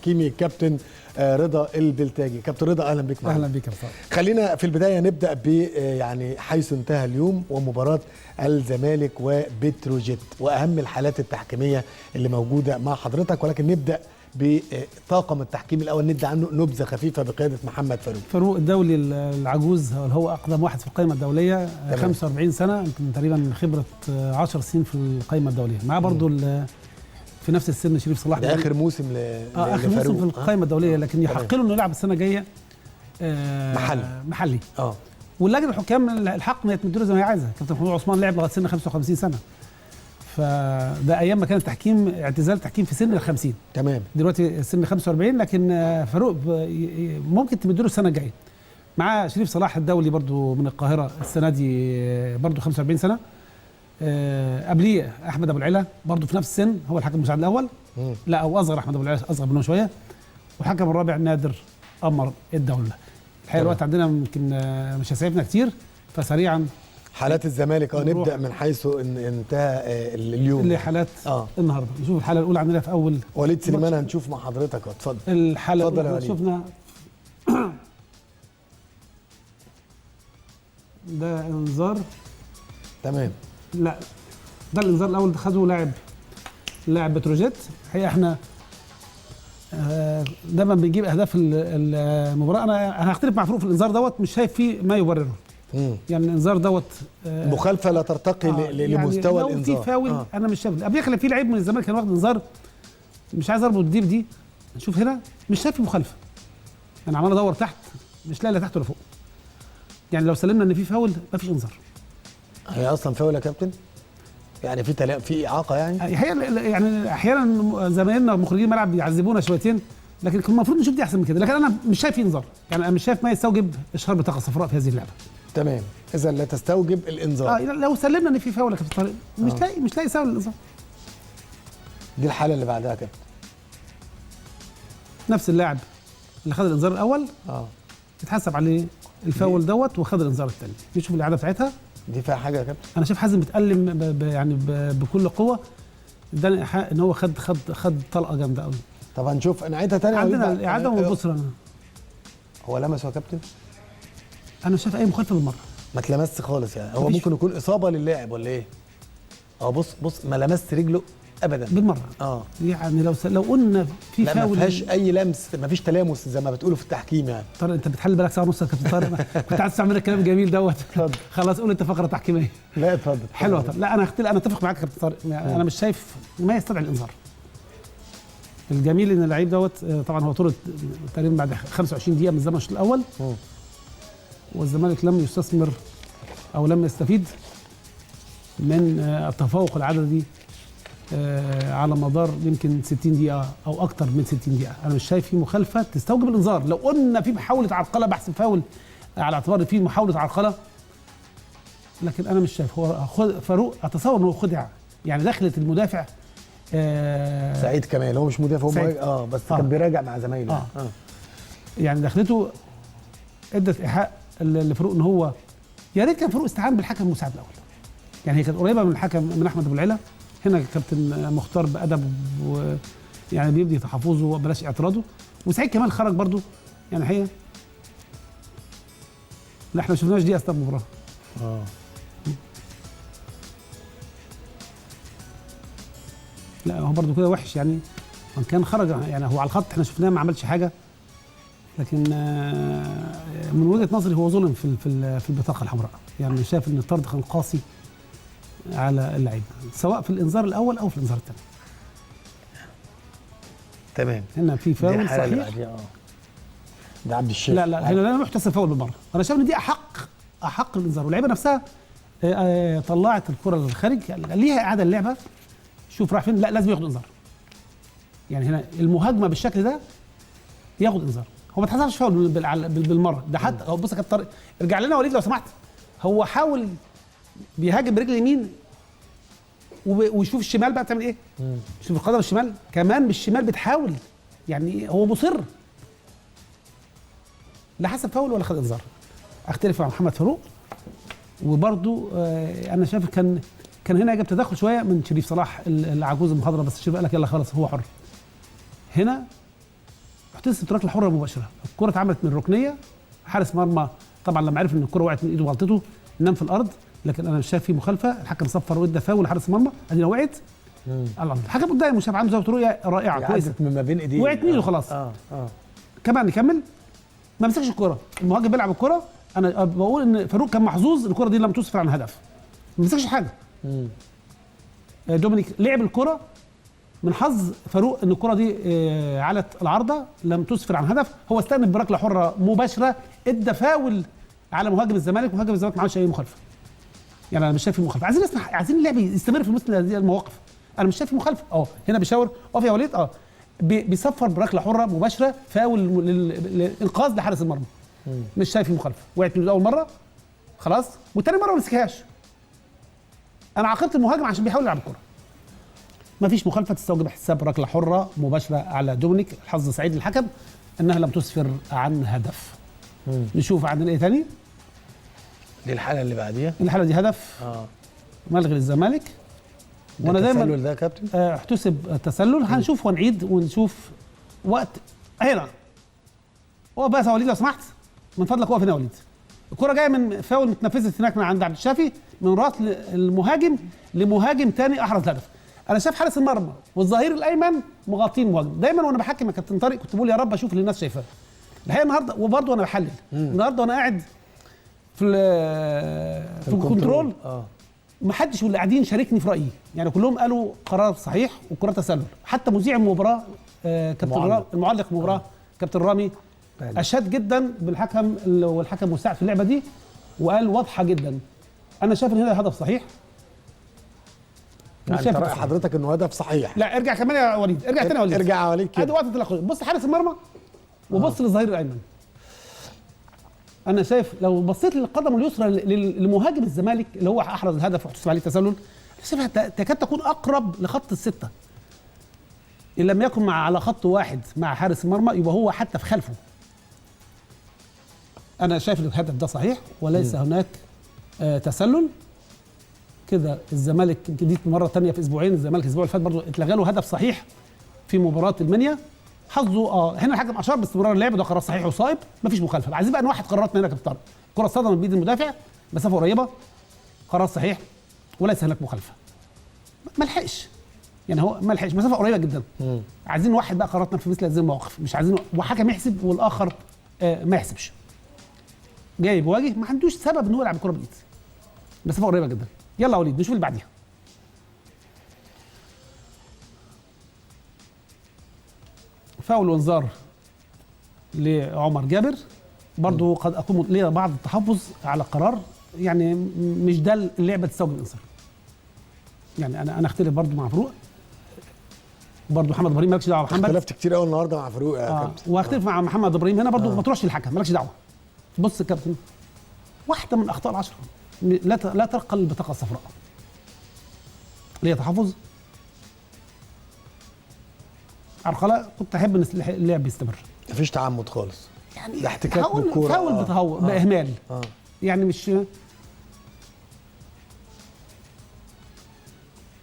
التحكيمي الكابتن رضا البلتاجي. كابتن رضا اهلا بك معنا. اهلا بك يا استاذ. خلينا في البدايه نبدا ب يعني حيث انتهى اليوم ومباراه الزمالك وبتروجيت واهم الحالات التحكيميه اللي موجوده مع حضرتك، ولكن نبدا بطاقم التحكيم الاول، ندي عنه نبذه خفيفه بقياده محمد فاروق الدولي العجوز، هو اقدم واحد في القائمه الدوليه، 45 سنه، يمكن تقريبا خبره 10 سنين في القائمه الدوليه. معاه برضو في نفس السن شريف صلاح، ده اخر موسم اخر موسم في القائمه الدوليه، لكن يحق له انه يلعب السنه الجايه محلي. واللجنه الحكام الحق انها تمد له زي ما هي عايزه. كابتن محمود عثمان لعب لغايه سن 55 سنه، فده ايام ما كان التحكيم اعتزال التحكيم في سن ال 50. تمام. دلوقتي سن 45، لكن فاروق ممكن تمد له السنه الجايه. معاه شريف صلاح الدولي برضو من القاهره السنه دي، برضو 45 سنه. قبليه احمد ابو العلا برضو في نفس السن، هو الحكم المساعد الاول. لا، او اصغر، احمد ابو العلا اصغر منه شويه. والحكم الرابع نادر قمر الدوله. الحقيقه الوقت عندنا يمكن مش هيسعفنا كتير، فسريعا حالات الزمالك نبدا من حيث انتهى اليوم. اللي حالات النهارده. نشوف الحاله الاولى عندنا في اول وليد سليمان، هنشوف مع حضرتك. اتفضل. الحاله الاولى شفنا ده انذار. تمام. لا، ده الانذار الاول خده لاعب بتروجيت. الحقيقه احنا دايما بنجيب اهداف المباراه. انا هختلف مع فاروق في الانذار دوت، مش شايف فيه ما يبرره. يعني الانذار دوت مخالفه لا ترتقي لمستوى يعني الانذار. لو في فاول انا مش شايف. قبل كده في لعيب من الزمالك كان واخد انذار، مش عايز اربط دي بدي. نشوف هنا، مش شايف مخالفه. انا عمال ادور تحت، مش لاقي لا تحت ولا فوق. يعني لو سلمنا ان في فاول مفيش انذار. هي اصلا فاول يا كابتن؟ يعني في اعاقه يعني؟ يعني احيانا زمايلنا مخرجين الملعب بيعذبونا شويتين، لكن كان المفروض نشوف دي احسن من كده. لكن انا مش شايف في انذار، يعني انا مش شايف ما يستوجب اشهار بطاقه صفراء في هذه اللعبه. تمام، اذا لا تستوجب الانذار. لو سلمنا ان في فاول يا كابتن طارق، مش لاقي سبب الانذار. دي الحاله اللي بعدها يا كابتن. نفس اللاعب اللي خد الانذار الاول اتحسب عليه الفاول دوت وخد الانذار الثاني. نشوف الاعاده بتاعتها. دي فيها حاجه يا كابتن؟ انا شايف حازم بيتألم يعني بكل قوه. ده ايحاء ان هو خد طلقه جامده قوي. طب هنشوف، نعيدها تاني. عندنا الاعاده ونبص. هو لمسه يا كابتن؟ انا شايف اي مخالفه بالمره. ما تلمسش خالص يعني. هو ممكن يكون اصابه للاعب ولا ايه؟ بص ما لمست رجله ابدا بالمره. يعني لو قلنا في لا، فاول، ما فيهاش اي لمس، ما فيش تلامس زي ما بتقولوا في التحكيم يعني. طارق انت بتحل بالك ساعه ونص يا كابتن طارق. كنت عايز تعمل الكلام الجميل دوت. خلاص قول انت فقره تحكيميه. لا اتفضل. حلوه. لا انا اتفق معاك يا كابتن طارق. يعني انا مش شايف ما يستدعي الانذار. الجميل ان اللعيب دوت طبعا هو طرد تقريبا بعد 25 دقيقه من الزمن الشوط الاول. والزمالك لم يستثمر او لم يستفيد من التفوق العددي على مدار يمكن 60 دقيقة أو أكتر من 60 دقيقة. أنا مش شايف في مخالفة تستوجب الإنذار. لو قلنا في محاولة عرقلة بحسب فاول على اعتبار في محاولة عرقلة، لكن أنا مش شايف. هو فاروق أتصور إنه خدع، يعني دخلت المدافع سعيد كمال. هو مش مدافع، هو بس كان بيراجع مع زمايله. يعني دخلته ادت إيحاء لفاروق إن هو يا ريت كان فاروق استعان بالحكم المساعد الأول. يعني هي كانت قريبة من الحكم من أحمد أبو العلا. هنا كابتن مختار بأدب يعني بيبدي تحفظه وبلاش اعتراضه. وسعيد كمال خرج برضو، يعني هي لا احنا ما شفناش دي اثناء المباراه. لا هو برضو كده وحش، يعني وان كان خرج يعني هو على الخط احنا شفناه ما عملش حاجه، لكن من وجهه نظري هو ظلم في البطاقه الحمراء. يعني شايف ان الطرد كان قاسي على اللعيبه، سواء في الانذار الاول او في الانذار الثاني. تمام. هنا في فاول صحيح. ده عبد الشافي. لا هنا لا محتسب فاول بالمره. انا شايف ان دي احق الانذار. واللعيبه نفسها طلعت الكره للخارج، ليها اعاده اللعبه. شوف راح فين. لا لازم ياخد انذار. يعني هنا المهاجمه بالشكل ده ياخد انذار. هو ما اتحسبش فاول بالمره. ده حتى بص يا كابتن طارق، ارجع لنا وليد لو سمحت. هو حاول بيهاجم برجل اليمين ويشوف الشمال بقى بتعمل ايه. شوف القدم الشمال كمان بالشمال بتحاول، يعني هو مصر. لا حسب فاول ولا خد انذار. اختلف مع محمد فاروق. وبرده انا شايف كان هنا جاب تدخل شويه من شريف صلاح العجوز المخضرم، بس شريف قال لك يلا خلاص هو حر. هنا احتسبت ركله حره مباشره. الكره اتعملت من ركنيه، حارس مرمى طبعا لما عرف ان الكره وقعت من ايده وغلطته نام في الارض، لكن انا مش شايف فيه مخالفه. الحكم صفر وادى فاول لحارس المرمى، ادينا وقعت. الحكم قدامه وشاف عنده زاويه رؤيه رائعه كويسه من ما بين ايديه، وقعت ميله خلاص. كمان نكمل، ما مسكش الكره، المهاجم بيلعب الكره. انا بقول ان فاروق كان محظوظ، الكره دي لم تسفر عن هدف، ما مسكش حاجه. دومينيك لعب الكره من حظ فاروق ان الكره دي علت العارضه لم تسفر عن هدف. هو استأنف بركله حره مباشره، ادى فاول على مهاجم الزمالك، مهاجم الزمالك ما عملش اي مخالفه. يعني انا مش شايف فيه مخالفه. عايزين نسمع، عايزين اللعب يستمر في مثل هذه المواقف. انا مش شايف فيه مخالفه. هنا بيشاور اقف يا وليد. بيصفر بركله حره مباشره فاول للانقاذ لحارس المرمى. مش شايف فيه مخالفه. وقعت من اول مره خلاص، والتاني مره ما مسكهاش. انا عاقبت المهاجم عشان بيحاول يلعب الكره. ما فيش مخالفه تستوجب حساب ركله حره مباشره على دومينيك. الحظ سعيد للحكم انها لم تسفر عن هدف. نشوف عندنا ايه تاني. دي الحاله اللي بعديها. الحاله دي هدف ملغي للزمالك. وانا دايما التسلل ده يا كابتن احتسب التسلل. هنشوف ونعيد ونشوف وقت. هنا اقف بقى يا وليد لو سمحت، من فضلك اقف هنا يا وليد. الكره جايه من فاول متنفذت هناك من عند عبد الشافي من راس المهاجم لمهاجم تاني احرز الهدف. انا شايف حارس المرمى والظهير الايمن مغطين المهاجم. دايما وانا بحكم يا كابتن طارق كنت بقول يا رب اشوف اللي الناس شايفاه. الحقيقه النهارده وبرضه وانا بحلل النهارده وانا قاعد في الكنترول ما حدش من اللي قاعدين شاركني في رايي. يعني كلهم قالوا قرار صحيح وقرار تسلل. حتى مذيع المباراه كابتن المعلق المباراه كابتن رامي اشاد جدا بالحكم والحكم مساعد في اللعبه دي، وقال واضحه جدا. انا شايف ان هذا هدف صحيح. يعني انت راي حضرتك انه هدف صحيح؟ لا ارجع كمان يا وليد، ارجع تاني يا وليد، ارجع يا وليد كده. ادي وقت التلقي. بص حارس المرمى وبص للظهير الايمن. انا شايف لو بصيت للقدم اليسرى لمهاجم الزمالك اللي هو احرز الهدف واحتسب عليه تسلل، شايفها تكاد تكون اقرب لخط السته. ان لم يكن على خط واحد مع حارس المرمى يبقى هو حتى في خلفه. انا شايف ان الهدف ده صحيح وليس هناك تسلل. كده الزمالك دي مره ثانيه في اسبوعين. الزمالك الاسبوع اللي فات برضه اتلغى له هدف صحيح في مباراه المنيا. حظه هنا الحكم اشار باستمرار اللعب، ده قرار صحيح وصائب، مفيش مخالفه. عايزين بقى نوحد قراراتنا هنا يا كابتن طارق. الكره اصطدمت بايد المدافع مسافه قريبه، قرار صحيح وليس هناك مخالفه. ما لحقش، يعني هو ما لحقش، مسافه قريبه جدا. عايزين نوحد بقى قراراتنا في مثل هذه المواقف. مش عايزين وحكم يحسب والاخر ما يحسبش. جاي بواجه ما عندوش سبب ان هو يلعب الكره بالايد، مسافه قريبه جدا. يلا يا وليد نشوف اللي بعديها. فاول وانذار لعمر جابر. برضه قد اكون ليا بعض التحفظ على قرار، يعني مش ده اللعبه تستوجب الانذار. يعني انا اختلف برضه مع فاروق. برضه محمد ابراهيم مالكش دعوه. محمد اختلفت كتير قوي النهارده مع فاروق يا كابتن. واختلف مع محمد ابراهيم هنا برضه. ما تروحش للحكم، مالكش دعوه. بص يا كابتن، واحده من اخطاء العشره لا ترقى البطاقه الصفراء. ليا تحفظ. عرقله كنت احب ان اللعب يستمر. مفيش تعمد خالص، يعني ده احتكاك بالكوره. فاول بتهور باهمال. يعني مش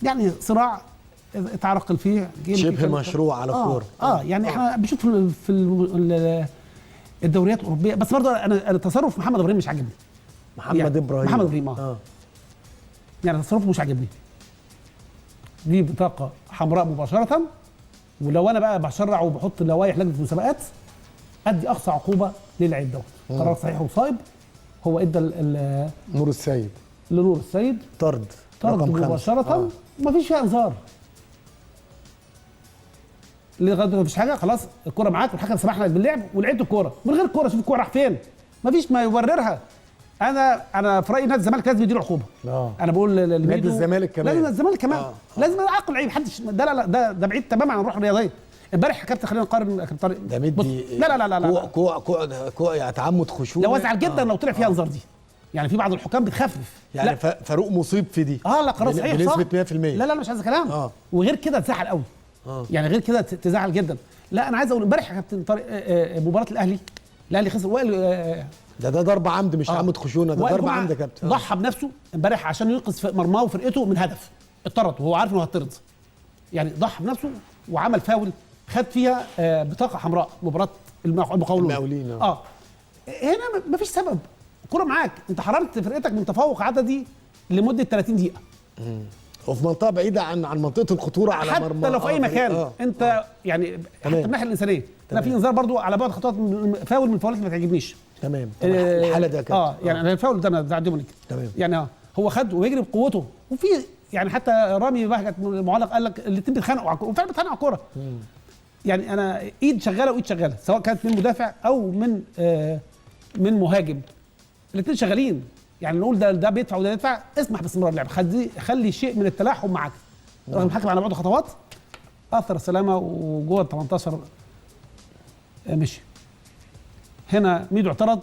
يعني صراع اتعرقل فيه شبه مشروع على الكوره. يعني احنا بنشوف في الدوريات الاوروبيه. بس برضه انا تصرف محمد ابراهيم مش عاجبني. محمد ابراهيم يعني تصرفه مش عاجبني. دي بطاقه حمراء مباشره. ولو انا بقى بشرع وبحط لوائح لجنه المسابقات ادي اقصى عقوبه للعيب دوت. قرار صحيح وصائب. هو ادى نور السيد لنور السيد طرد مباشره. مفيش فيها انذار. لغايه ما فيش حاجه، خلاص الكره معاك والحكم سمح لك باللعب ولعبت الكوره من غير الكوره. شوف الكوره راح فين، مفيش ما يبررها. انا في رايي نادي الزمالك لازم يديله عقوبه. انا بقول نادي الزمالك كمان لازم الزمالك كمان لازم يعاقب لعيب. محدش ده لا ده بعيد تماما عن الروح الرياضيه. امبارح يا كابتن خلينا نقارن يا كابتن طارق. ده مدي لا كوع يعني تعمد خشونه. لو ازعل جدا لو طلع فيها انذار دي. يعني في بعض الحكام بتخفف. يعني فاروق مصيب في دي. لا قرار صحيح بنسبه 100%. لا مش عايز كلام. وغير كده تزعل قوي. يعني غير كده تزعل جدا. لا انا عايز اقول امبارح يا كابتن طارق مباراه الاهلي خسر. وائل ده ضرب عمد مش تعمد خشونه، ده ضرب عمد يا كابتن. ضحى بنفسه امبارح عشان ينقذ مرماه وفرقته من هدف اتطرد وهو عارف انه هيطرد. يعني ضحى بنفسه وعمل فاول خد فيها بطاقه حمراء، مباراه المقاولون. هنا مفيش سبب، الكوره معاك، انت حرمت فرقتك من تفوق عددي لمده 30 دقيقه. وفي منطقه بعيده عن منطقه الخطوره على مرمى، حتى لو في اي مكان انت يعني حتى من الناحيه الانسانيه. انا في انذار برضو على بعد خطوات، فاول من الفاولات ما تعجبنيش. تمام. الحاله ده كده يعني الفاول ده بتاع دومينيك. تمام. يعني هو خد ويجري بقوته، وفي يعني حتى رامي بهجت المعلق قال لك الاثنين بيتخانقوا وفعلا بيتخانقوا على الكوره. يعني انا ايد شغاله وايد شغاله، سواء كانت من مدافع او من مهاجم، الاثنين شغالين. يعني نقول ده بيدفع وده يدفع، اسمح باستمرار اللعب، خلي شيء من التلاحم معاك. رغم الحكم على بعد خطوات اثر السلامه وجوه ال 18 مشي. هنا ميدو اعترض،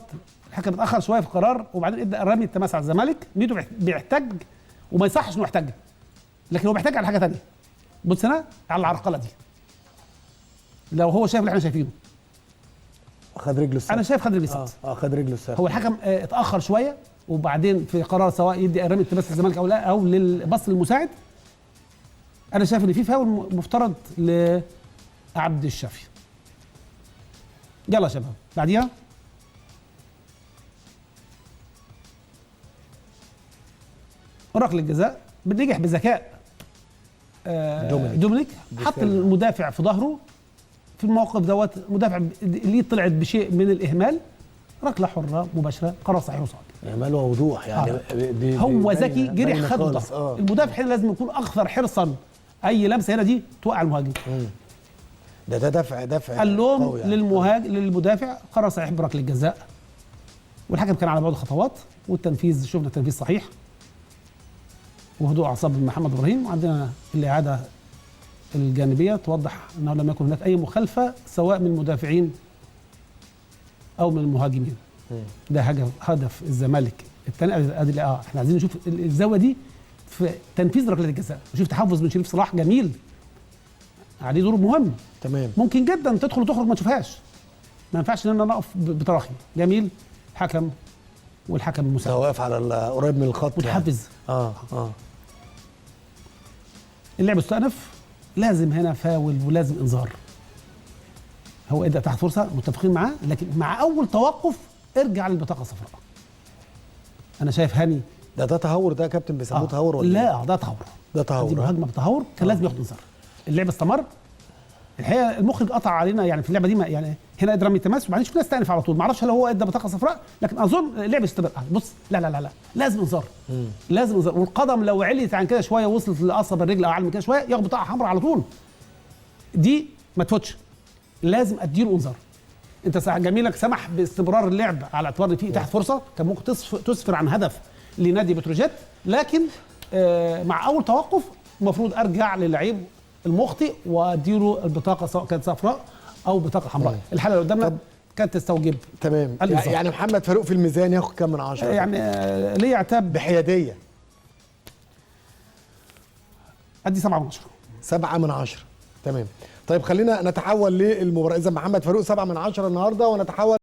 الحكم اتاخر شويه في القرار، وبعدين ادى رمي التماس على الزمالك. ميدو بيحتاج وما يصحش انه يحتاج، لكن هو بيحتاج على حاجه ثانيه. بص هنا على العرقله دي، لو هو شايف اللي احنا شايفينه، خد رجله السبت. انا شايف خد رجله السبت. خد رجله السبت. هو الحكم اتاخر شويه، وبعدين في قرار سواء يدي رمي التماس للزمالك او لا، او للبص للمساعد. انا شايف ان في فاول مفترض لعبد الشافي. يلا يا شباب بعديها ركله الجزاء نجح بذكاء دومينيك، حط المدافع في ظهره في الموقف دوت. مدافع اللي طلعت بشيء من الاهمال، ركله حره مباشره، قرار صحيح وصعب. اهمال ووضوح يعني. هو ذكي، جري خد ظهره. المدافع هنا لازم يكون اكثر حرصا، اي لمسه هنا دي توقع المهاجم. ده دفع اللوم يعني. للمدافع، قرار صحيح بركله الجزاء، والحكم كان على بعد خطوات، والتنفيذ شفنا تنفيذ صحيح وهدوء اعصاب من محمد ابراهيم. وعندنا الاعاده الجانبيه توضح انه لم يكن هناك اي مخالفه سواء من المدافعين او من المهاجمين. ده هدف الزمالك الثاني. ادي احنا عايزين نشوف الزاويه دي في تنفيذ ركله الجزاء، نشوف تحفظ من شريف صلاح جميل، عليه دور مهم. تمام. ممكن جدا تدخل وتخرج ما تشوفهاش، ما ينفعش ان انا نقف بتراخي. جميل حكم، والحكم المساعد واقف على قريب من الخط متحفز. اللعب استأنف، لازم هنا فاول ولازم انذار. هو ادى تحت فرصه، متفقين معاه، لكن مع اول توقف ارجع للبطاقه الصفراء. انا شايف هاني ده تهور، ده يا كابتن بيسموه تهور ولا لا؟ ده تهور، ده تهور. دي مهاجمه بتهور، كان لازم ياخد انذار. اللعب استمر. الحقيقه المخرج قطع علينا يعني في اللعبه دي، يعني هنا ادى رمي تماس وبعدين شفنا استأنف على طول. ما اعرفش هل هو ادى بطاقه صفراء، لكن اظن اللعب استمر. بص لا لا لا لا، لازم انذار، لازم انذار. والقدم لو عليت عن كده شويه وصلت لقصب الرجل او اعلى من كده شويه، ياخد بطاقه حمراء على طول. دي ما تفوتش، لازم اديله انذار. انت جميلك سمح باستمرار اللعب على اعتبار ان في اتاحه فرصه، كان ممكن تسفر عن هدف لنادي بتروجيت، لكن مع اول توقف المفروض ارجع للعيب المخطئ واديله البطاقه سواء كانت صفراء او بطاقه حمراء. الحاله اللي قدامنا كانت تستوجب. تمام. يعني محمد فاروق في الميزان ياخد كام من 10؟ يعني ليه عتاب بحياديه؟ ادي 7 من 10. 7 من 10. تمام. طيب خلينا نتحول للمباراه. اذا محمد فاروق 7 من 10 النهارده، ونتحول